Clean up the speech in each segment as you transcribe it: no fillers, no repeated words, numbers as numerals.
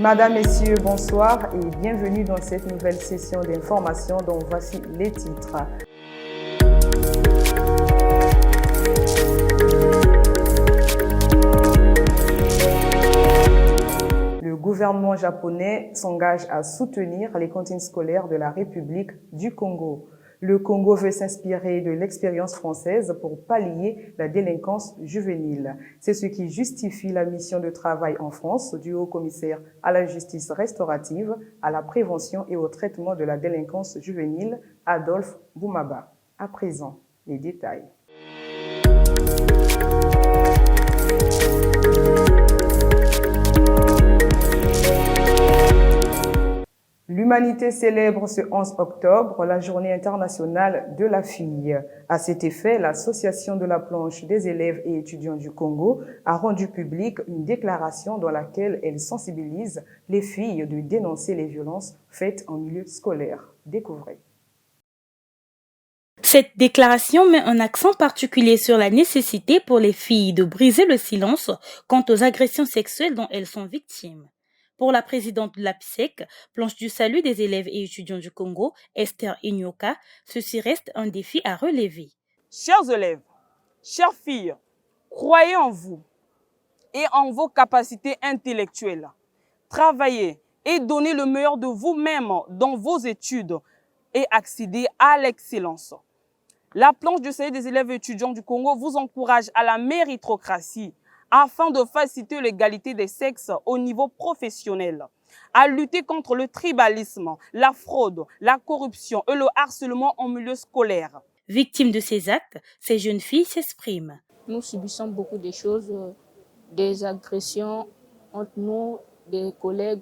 Madame, Messieurs, bonsoir et bienvenue dans cette nouvelle session d'information dont voici les titres. Le gouvernement japonais s'engage à soutenir les cantines scolaires de la République du Congo. Le Congo veut s'inspirer de l'expérience française pour pallier la délinquance juvénile. C'est ce qui justifie la mission de travail en France du haut-commissaire à la justice restaurative, à la prévention et au traitement de la délinquance juvénile, Adolphe Boumaba. À présent, les détails. L'humanité célèbre ce 11 octobre la Journée internationale de la fille. À cet effet, l'Association de la planche des élèves et étudiants du Congo a rendu publique une déclaration dans laquelle elle sensibilise les filles de dénoncer les violences faites en milieu scolaire. Découvrez. Cette déclaration met un accent particulier sur la nécessité pour les filles de briser le silence quant aux agressions sexuelles dont elles sont victimes. Pour la présidente de l'APSEC, planche du salut des élèves et étudiants du Congo, Esther Inyoka, ceci reste un défi à relever. Chers élèves, chères filles, croyez en vous et en vos capacités intellectuelles. Travaillez et donnez le meilleur de vous-même dans vos études et accédez à l'excellence. La planche du salut des élèves et étudiants du Congo vous encourage à la méritocratie, afin de faciliter l'égalité des sexes au niveau professionnel, à lutter contre le tribalisme, la fraude, la corruption et le harcèlement en milieu scolaire. Victimes de ces actes, ces jeunes filles s'expriment. Nous subissons beaucoup de choses, des agressions entre nous, des collègues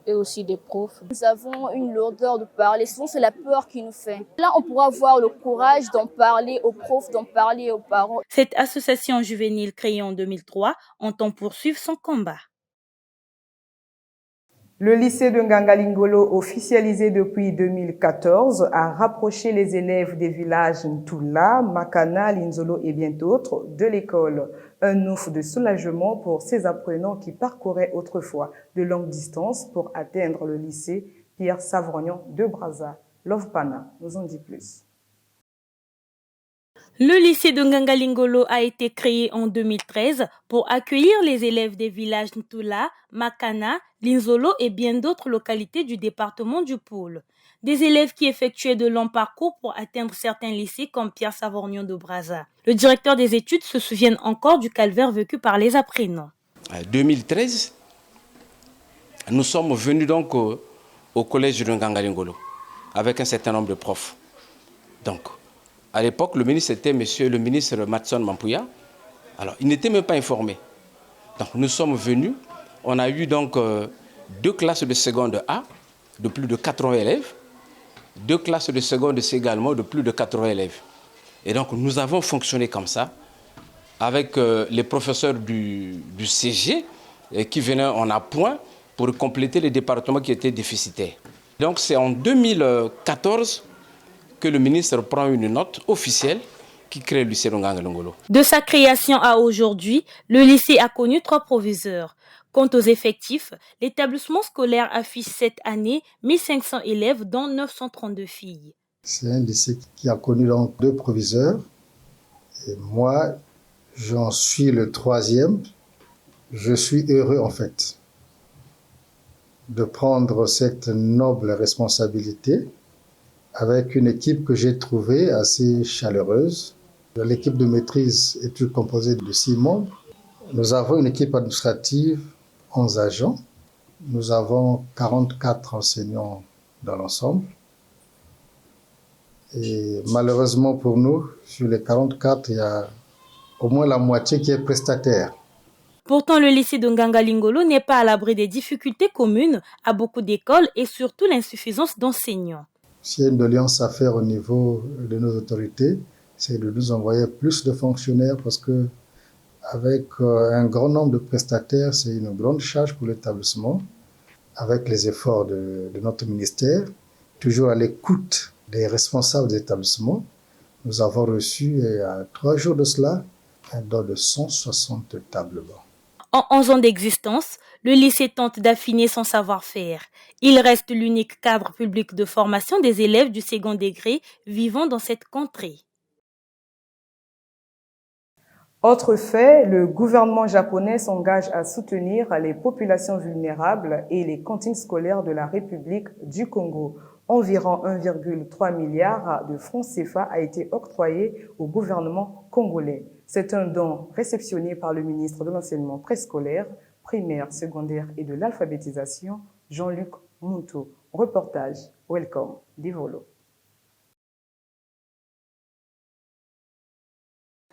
et aussi des profs. Nous avons une lourdeur de parler, souvent c'est la peur qui nous fait. Là, on pourra avoir le courage d'en parler aux profs, d'en parler aux parents. Cette association juvénile créée en 2003 entend poursuivre son combat. Le lycée de Ngangalingolo, officialisé depuis 2014, a rapproché les élèves des villages Ntula, Makana, Linzolo et bien d'autres de l'école. Un ouf de soulagement pour ces apprenants qui parcouraient autrefois de longues distances pour atteindre le lycée Pierre Savrognon de Brazza. Lovpana nous en dit plus. Le lycée de Ngangalingolo a été créé en 2013 pour accueillir les élèves des villages Ntula, Makana, Linzolo et bien d'autres localités du département du Pôle. Des élèves qui effectuaient de longs parcours pour atteindre certains lycées comme Pierre Savrognon de Brazza. Le directeur des études se souvient encore du calvaire vécu par les apprenants. En 2013, nous sommes venus donc au collège de Ngangalingolo avec un certain nombre de profs. Donc, à l'époque, le ministre était le ministre Matson Mampuya. Alors, il n'était même pas informé. Donc, nous sommes venus. On a eu donc 2 classes de seconde A de plus de 80 élèves, 2 classes de seconde C également de plus de 80 élèves. Et donc, nous avons fonctionné comme ça avec les professeurs du CG qui venaient en appoint pour compléter les départements qui étaient déficitaires. Donc, c'est en 2014 que le ministre prend une note officielle qui crée le lycée de Ngangalingolo. De sa création à aujourd'hui, le lycée a connu 3 proviseurs. Quant aux effectifs, l'établissement scolaire affiche cette année 1500 élèves, dont 932 filles. C'est un lycée qui a connu donc 2 proviseurs. Et moi, j'en suis le 3e. Je suis heureux en fait de prendre cette noble responsabilité avec une équipe que j'ai trouvée assez chaleureuse. L'équipe de maîtrise est composée de 6 membres. Nous avons une équipe administrative, 11 agents. Nous avons 44 enseignants dans l'ensemble. Et malheureusement pour nous, sur les 44, il y a au moins la moitié qui est prestataire. Pourtant, le lycée de Ngangalingolo n'est pas à l'abri des difficultés communes à beaucoup d'écoles et surtout l'insuffisance d'enseignants. S'il y a une doléance à faire au niveau de nos autorités, c'est de nous envoyer plus de fonctionnaires parce que avec un grand nombre de prestataires, c'est une grande charge pour l'établissement. Avec les efforts de notre ministère, toujours à l'écoute des responsables des établissements, nous avons reçu, il y a 3 jours de cela, un don de 160 tables bancs. En 11 ans d'existence, le lycée tente d'affiner son savoir-faire. Il reste l'unique cadre public de formation des élèves du second degré vivant dans cette contrée. Autre fait, le gouvernement japonais s'engage à soutenir les populations vulnérables et les cantines scolaires de la République du Congo. Environ 1,3 milliard de francs CFA a été octroyé au gouvernement congolais. C'est un don réceptionné par le ministre de l'Enseignement préscolaire, primaire, secondaire et de l'alphabétisation, Jean-Luc Munto. Reportage, Welcome, Divolo.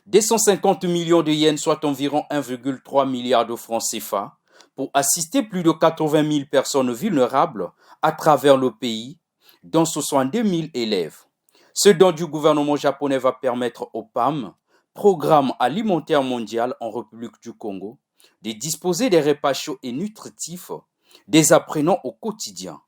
Des 150 millions de yens, soit environ 1,3 milliard de francs CFA, pour assister plus de 80 000 personnes vulnérables à travers le pays, dont 62 000 élèves. Ce don du gouvernement japonais va permettre au PAM, Programme alimentaire mondial en République du Congo, de disposer des repas chauds et nutritifs des apprenants au quotidien.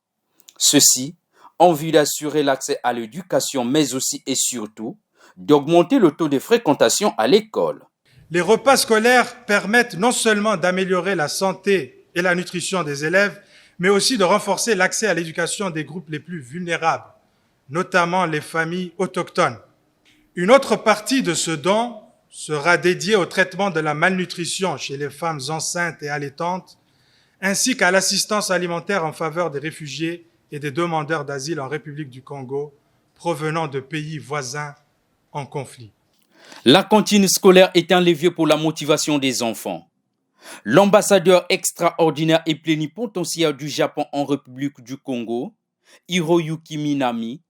Ceci en vue d'assurer l'accès à l'éducation, mais aussi et surtout d'augmenter le taux de fréquentation à l'école. Les repas scolaires permettent non seulement d'améliorer la santé et la nutrition des élèves, mais aussi de renforcer l'accès à l'éducation des groupes les plus vulnérables, notamment les familles autochtones. Une autre partie de ce don sera dédiée au traitement de la malnutrition chez les femmes enceintes et allaitantes, ainsi qu'à l'assistance alimentaire en faveur des réfugiés et des demandeurs d'asile en République du Congo provenant de pays voisins en conflit. La cantine scolaire est un levier pour la motivation des enfants. L'ambassadeur extraordinaire et plénipotentiaire du Japon en République du Congo, Hiroyuki Minami,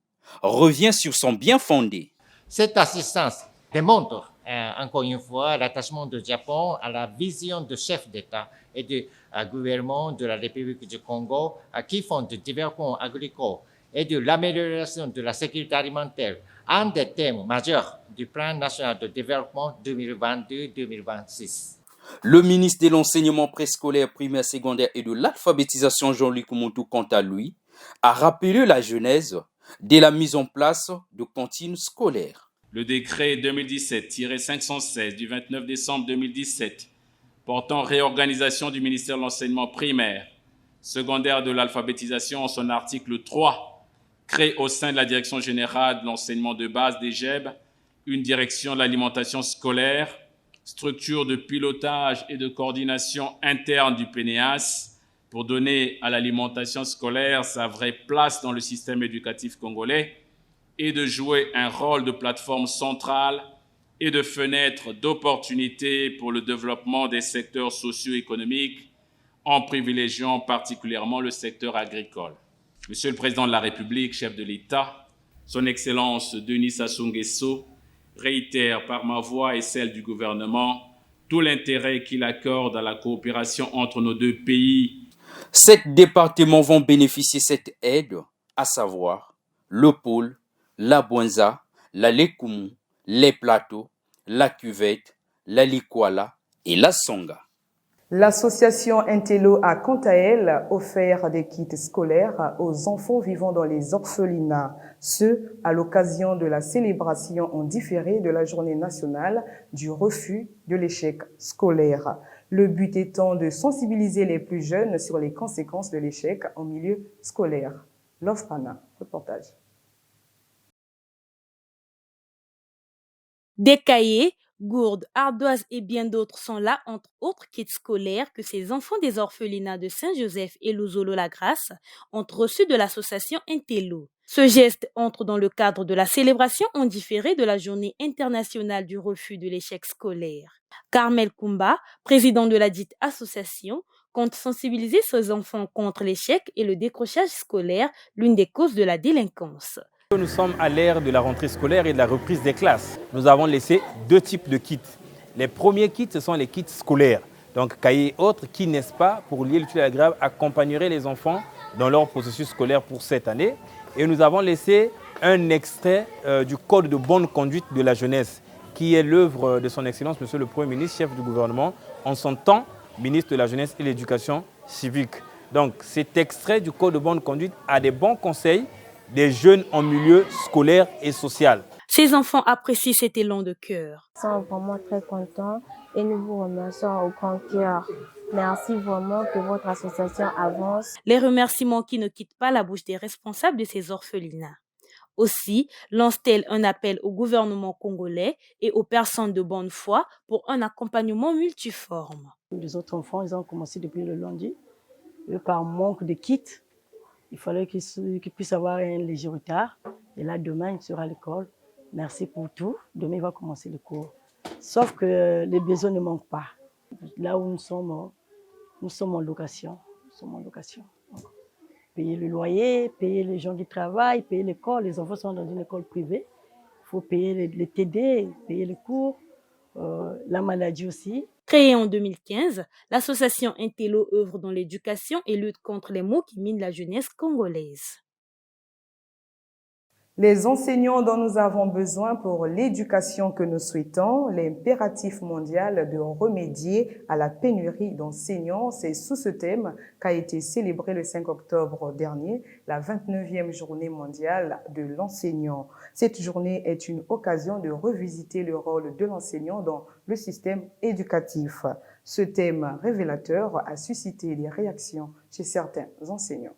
revient sur son bien fondé. Cette assistance démontre encore une fois l'attachement du Japon à la vision du chef d'État et du gouvernement de la République du Congo qui font du développement agricole et de l'amélioration de la sécurité alimentaire un des thèmes majeurs du Plan national de développement 2022-2026. Le ministre de l'Enseignement préscolaire, primaire, secondaire et de l'alphabétisation, Jean-Luc Munto, quant à lui, a rappelé la genèse de la mise en place de cantines scolaires. Le décret 2017-516 du 29 décembre 2017 portant réorganisation du ministère de l'Enseignement primaire, secondaire de l'alphabétisation en son article 3 crée au sein de la Direction générale de l'enseignement de base (DGEB) une direction de l'alimentation scolaire, structure de pilotage et de coordination interne du PNEAS pour donner à l'alimentation scolaire sa vraie place dans le système éducatif congolais et de jouer un rôle de plateforme centrale et de fenêtre d'opportunité pour le développement des secteurs socio-économiques en privilégiant particulièrement le secteur agricole. Monsieur le Président de la République, chef de l'État, Son Excellence Denis Sassou Nguesso, réitère par ma voix et celle du gouvernement tout l'intérêt qu'il accorde à la coopération entre nos deux pays. 7 départements vont bénéficier de cette aide, à savoir le Pôle, la Bouenza, la Lekumu, les Plateaux, la Cuvette, la Likwala et la Songa. L'association Intello a quant à elle offert des kits scolaires aux enfants vivant dans les orphelinats, ce à l'occasion de la célébration en différé de la journée nationale du refus de l'échec scolaire. Le but étant de sensibiliser les plus jeunes sur les conséquences de l'échec en milieu scolaire. L'Ofrana, reportage. Des cahiers, gourdes, ardoises et bien d'autres sont là, entre autres kits scolaires que ces enfants des orphelinats de Saint-Joseph et Luzolo-la-Grâce ont reçus de l'association Intello. Ce geste entre dans le cadre de la célébration en différé de la Journée internationale du refus de l'échec scolaire. Carmel Kumba, président de la dite association, compte sensibiliser ses enfants contre l'échec et le décrochage scolaire, l'une des causes de la délinquance. Nous sommes à l'ère de la rentrée scolaire et de la reprise des classes. Nous avons laissé 2 types de kits. Les premiers kits, ce sont les kits scolaires, donc cahiers et autres, qui, n'est-ce pas, pour lier l'utile à l'agréable, accompagneraient les enfants dans leur processus scolaire pour cette année. Et nous avons laissé un extrait du Code de bonne conduite de la jeunesse, qui est l'œuvre de son Excellence, Monsieur le Premier ministre, chef du gouvernement, en son temps, ministre de la Jeunesse et de l'Éducation civique. Donc cet extrait du Code de bonne conduite a des bons conseils des jeunes en milieu scolaire et social. Ces enfants apprécient cet élan de cœur. Nous sommes vraiment très contents et nous vous remercions au grand cœur. Merci vraiment que votre association avance. Les remerciements qui ne quittent pas la bouche des responsables de ces orphelinats. Aussi, lance-t-elle un appel au gouvernement congolais et aux personnes de bonne foi pour un accompagnement multiforme. Les autres enfants, ils ont commencé depuis le lundi. Et par manque de kits, il fallait qu'ils puissent avoir un léger retard. Et là, demain, il sera à l'école. Merci pour tout. Demain, il va commencer le cours. Sauf que les besoins ne manquent pas. Là où nous sommes en location. Payer le loyer, payer les gens qui travaillent, payer l'école. Les enfants sont dans une école privée. Il faut payer les TD, payer les cours, la maladie aussi. Créée en 2015, l'association Intello œuvre dans l'éducation et lutte contre les maux qui minent la jeunesse congolaise. Les enseignants dont nous avons besoin pour l'éducation que nous souhaitons, l'impératif mondial de remédier à la pénurie d'enseignants, c'est sous ce thème qu'a été célébrée le 5 octobre dernier la 29e journée mondiale de l'enseignant. Cette journée est une occasion de revisiter le rôle de l'enseignant dans le système éducatif. Ce thème révélateur a suscité des réactions chez certains enseignants.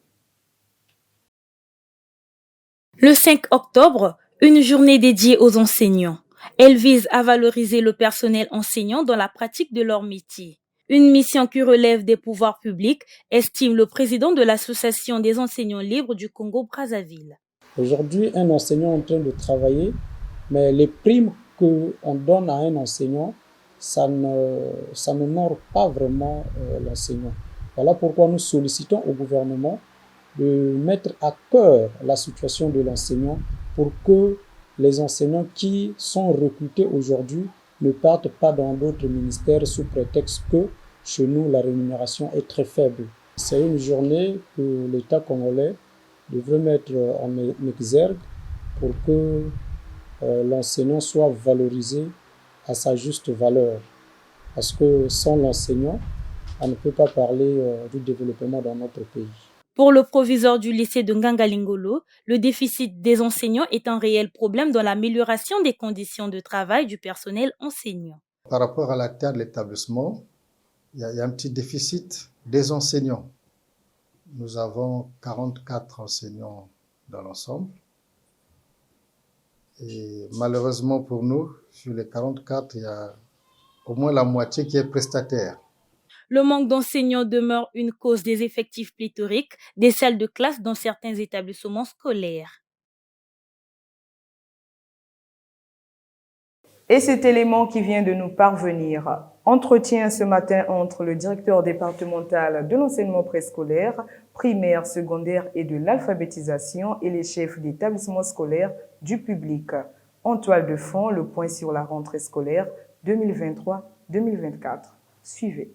Le 5 octobre, une journée dédiée aux enseignants. Elle vise à valoriser le personnel enseignant dans la pratique de leur métier. Une mission qui relève des pouvoirs publics, estime le président de l'Association des enseignants libres du Congo-Brazzaville. Aujourd'hui, un enseignant est en train de travailler, mais les primes qu'on donne à un enseignant, ça n'honore pas vraiment l'enseignant. Voilà pourquoi nous sollicitons au gouvernement de mettre à cœur la situation de l'enseignant pour que les enseignants qui sont recrutés aujourd'hui ne partent pas dans d'autres ministères sous prétexte que chez nous la rémunération est très faible. C'est une journée que l'État congolais devrait mettre en exergue pour que l'enseignant soit valorisé à sa juste valeur. Parce que sans l'enseignant, on ne peut pas parler du développement dans notre pays. Pour le proviseur du lycée de Ngangalingolo, le déficit des enseignants est un réel problème dans l'amélioration des conditions de travail du personnel enseignant. Par rapport à la taille de l'établissement, il y a un petit déficit des enseignants. Nous avons 44 enseignants dans l'ensemble. Et malheureusement pour nous, sur les 44, il y a au moins la moitié qui est prestataire. Le manque d'enseignants demeure une cause des effectifs pléthoriques des salles de classe dans certains établissements scolaires. Et cet élément qui vient de nous parvenir, entretien ce matin entre le directeur départemental de l'enseignement préscolaire, primaire, secondaire et de l'alphabétisation et les chefs d'établissements scolaires du public. En toile de fond, le point sur la rentrée scolaire 2023-2024. Suivez.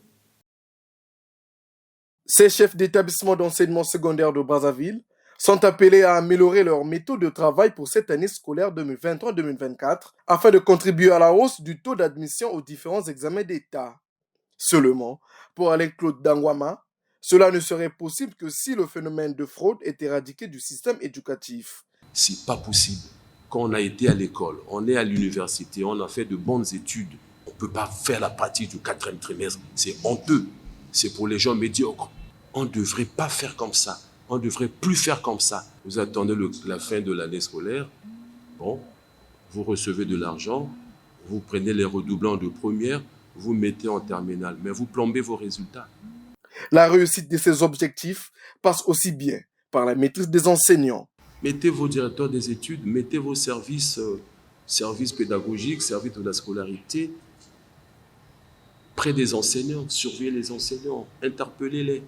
Ces chefs d'établissement d'enseignement secondaire de Brazzaville sont appelés à améliorer leur méthode de travail pour cette année scolaire 2023-2024 afin de contribuer à la hausse du taux d'admission aux différents examens d'État. Seulement, pour Alain-Claude Dangwama, cela ne serait possible que si le phénomène de fraude est éradiqué du système éducatif. C'est pas possible. Quand on a été à l'école, on est à l'université, on a fait de bonnes études, on ne peut pas faire la pratique du 4e trimestre. C'est honteux. C'est pour les gens médiocres. On ne devrait pas faire comme ça. On ne devrait plus faire comme ça. Vous attendez la fin de l'année scolaire. Bon, vous recevez de l'argent, vous prenez les redoublants de première, vous mettez en terminale, mais vous plombez vos résultats. La réussite de ces objectifs passe aussi bien par la maîtrise des enseignants. Mettez vos directeurs des études, mettez vos services pédagogiques, services de la scolarité, près des enseignants, surveillez les enseignants, interpellez-les.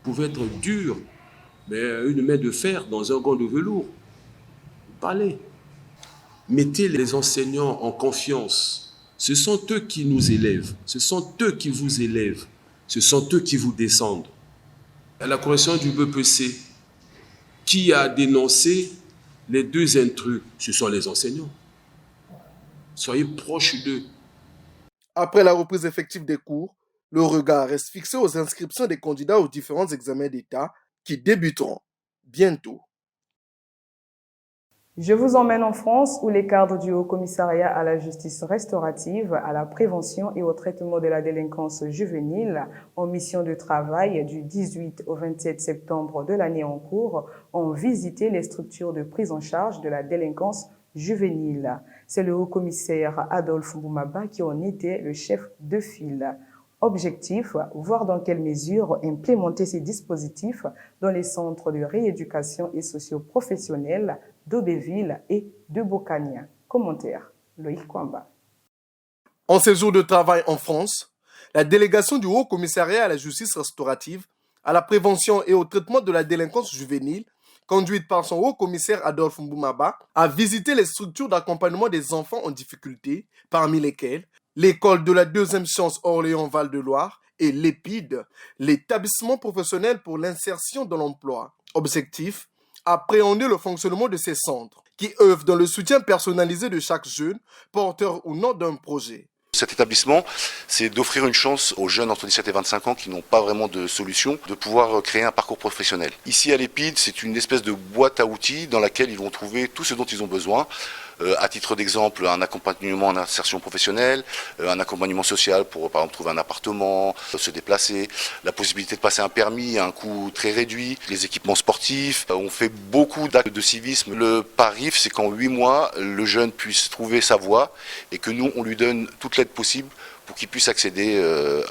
Vous pouvez être dur, mais une main de fer dans un gant de velours. Parlez. Mettez les enseignants en confiance. Ce sont eux qui nous élèvent, ce sont eux qui vous élèvent, ce sont eux qui vous descendent. À la correction du BPC, qui a dénoncé les deux intrus? Ce sont les enseignants. Soyez proches d'eux. Après la reprise effective des cours, le regard reste fixé aux inscriptions des candidats aux différents examens d'État qui débuteront bientôt. Je vous emmène en France où les cadres du Haut Commissariat à la justice restaurative, à la prévention et au traitement de la délinquance juvénile en mission de travail du 18 au 27 septembre de l'année en cours ont visité les structures de prise en charge de la délinquance juvénile. C'est le Haut-Commissaire Adolphe Mboumaba qui en était le chef de file. Objectif, voir dans quelle mesure implémenter ces dispositifs dans les centres de rééducation et socio-professionnels d'Aubéville et de Bocagna. Commentaire, Loïc Kwamba. En séjour de travail en France, la délégation du Haut Commissariat à la justice restaurative, à la prévention et au traitement de la délinquance juvénile, conduite par son Haut-Commissaire Adolphe Mboumaba, a visité les structures d'accompagnement des enfants en difficulté, parmi lesquelles l'école de la deuxième chance Orléans-Val-de-Loire et l'EPID, l'établissement professionnel pour l'insertion dans l'emploi. Objectif, appréhender le fonctionnement de ces centres, qui œuvrent dans le soutien personnalisé de chaque jeune, porteur ou non d'un projet. Cet établissement, c'est d'offrir une chance aux jeunes entre 17 et 25 ans qui n'ont pas vraiment de solution, de pouvoir créer un parcours professionnel. Ici à l'EPID, c'est une espèce de boîte à outils dans laquelle ils vont trouver tout ce dont ils ont besoin. À titre d'exemple, un accompagnement en insertion professionnelle, un accompagnement social pour par exemple trouver un appartement, se déplacer, la possibilité de passer un permis à un coût très réduit, les équipements sportifs. On fait beaucoup d'actes de civisme. Le pari, c'est qu'en 8 mois, le jeune puisse trouver sa voie et que nous, on lui donne toute l'aide possible pour qu'il puisse accéder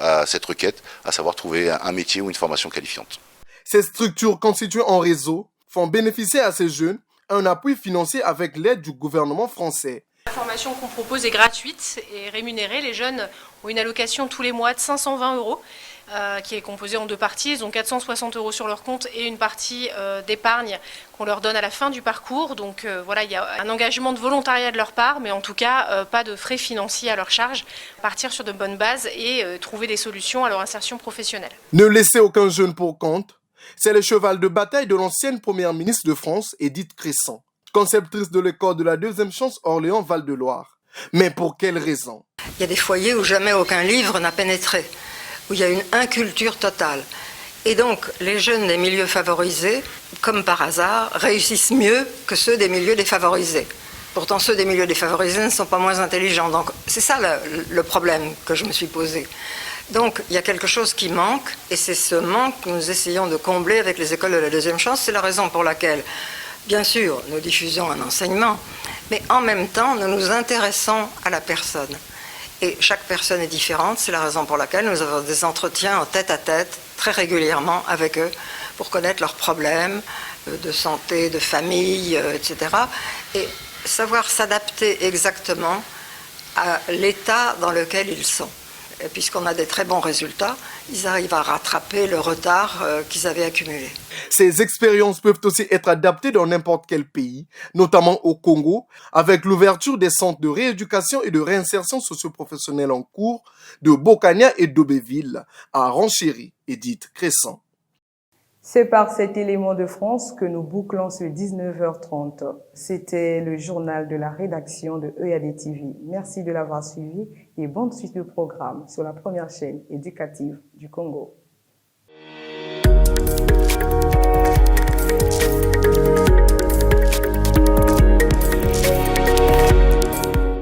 à cette requête, à savoir trouver un métier ou une formation qualifiante. Ces structures constituées en réseau font bénéficier à ces jeunes un appui financier avec l'aide du gouvernement français. La formation qu'on propose est gratuite et rémunérée. Les jeunes ont une allocation tous les mois de 520 € qui est composée en 2 parties. Ils ont 460 € sur leur compte et une partie d'épargne qu'on leur donne à la fin du parcours. Donc voilà, il y a un engagement de volontariat de leur part, mais en tout cas pas de frais financiers à leur charge. Partir sur de bonnes bases et trouver des solutions à leur insertion professionnelle. Ne laissez aucun jeune pour compte. C'est le cheval de bataille de l'ancienne première ministre de France, Edith Cresson, conceptrice de l'école de la deuxième chance Orléans-Val-de-Loire. Mais pour quelle raison? Il y a des foyers où jamais aucun livre n'a pénétré, où il y a une inculture totale. Et donc, les jeunes des milieux favorisés, comme par hasard, réussissent mieux que ceux des milieux défavorisés. Pourtant, ceux des milieux défavorisés ne sont pas moins intelligents. Donc, c'est ça le problème que je me suis posé. Donc, il y a quelque chose qui manque, et c'est ce manque que nous essayons de combler avec les écoles de la deuxième chance. C'est la raison pour laquelle, bien sûr, nous diffusons un enseignement, mais en même temps, nous nous intéressons à la personne. Et chaque personne est différente, c'est la raison pour laquelle nous avons des entretiens en tête-à-tête, très régulièrement avec eux, pour connaître leurs problèmes de santé, de famille, etc. Et savoir s'adapter exactement à l'état dans lequel ils sont. Et puisqu'on a des très bons résultats, ils arrivent à rattraper le retard qu'ils avaient accumulé. Ces expériences peuvent aussi être adaptées dans n'importe quel pays, notamment au Congo, avec l'ouverture des centres de rééducation et de réinsertion socio-professionnelle en cours de Bocagna et d'Aubéville, à Ranchéry, Edith Cresson. C'est par cet élément de France que nous bouclons ce 19h30. C'était le journal de la rédaction de EAD TV. Merci de l'avoir suivi et bonne suite de programme sur la première chaîne éducative du Congo.